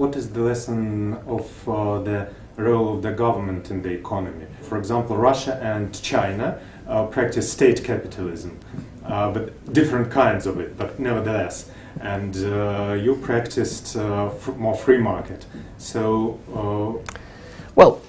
What is the lesson of the role of the government in the economy? For example, Russia and China practice state capitalism, but different kinds of it, but nevertheless. And you practiced more free market. So, well,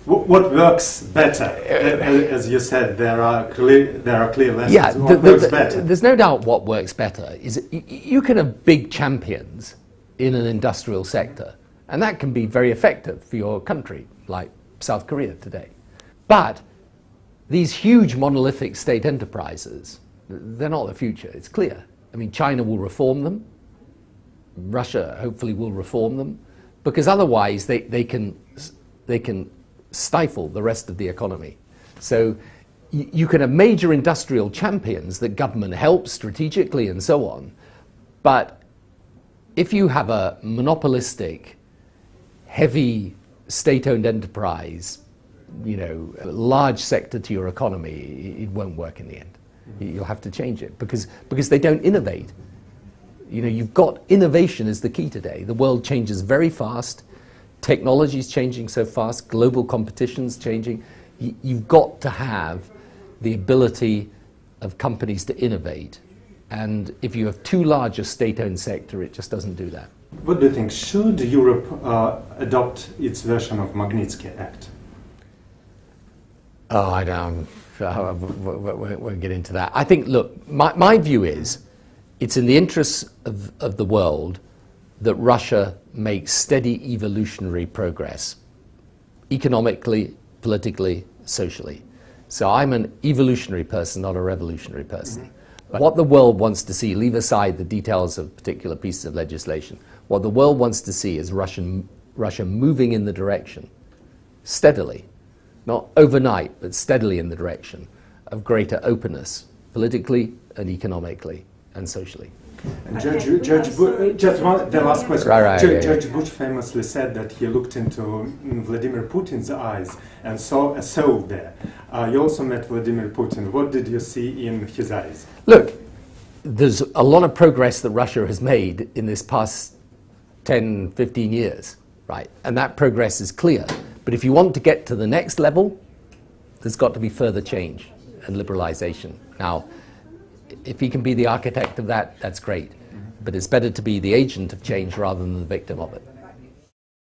what works better? As you said, there are clear lessons. Yeah, what works better? There's no doubt what works better is you can have big champions in an industrial sector, and that can be very effective for your country, like South Korea today. But these huge monolithic state enterprises, they're not the future, it's clear. I mean, China will reform them, Russia hopefully will reform them, because otherwise they can stifle the rest of the economy. So you can have major industrial champions that government helps strategically and so on, but if you have a monopolistic, heavy state-owned enterprise, you know, a large sector to your economy, it won't work in the end. You'll have to change it because they don't innovate. You know, you've got innovation is the key today. The world changes very fast. Technology is changing so fast. Global competition's changing. You've got to have the ability of companies to innovate. And if you have too large a state-owned sector, it just doesn't do that. What do you think? Should Europe adopt its version of Magnitsky Act? Oh, I don't. We'll get into that. I think, look, my view is it's in the interests of the world that Russia makes steady evolutionary progress, economically, politically, socially. So I'm an evolutionary person, not a revolutionary person. Mm-hmm. What the world wants to see, leave aside the details of particular pieces of legislation, what the world wants to see is Russia moving in the direction, steadily, not overnight, but steadily in the direction of greater openness, politically and economically and socially. And Judge Bush, the last question. Judge Bush famously said that he looked into Vladimir Putin's eyes and saw a soul there. You also met Vladimir Putin. What did you see in his eyes? Look, there's a lot of progress that Russia has made in this past 10, 15 years, right? And that progress is clear. But if you want to get to the next level, there's got to be further change and liberalization. Now, if he can be the architect of that, that's great. But it's better to be the agent of change rather than the victim of it.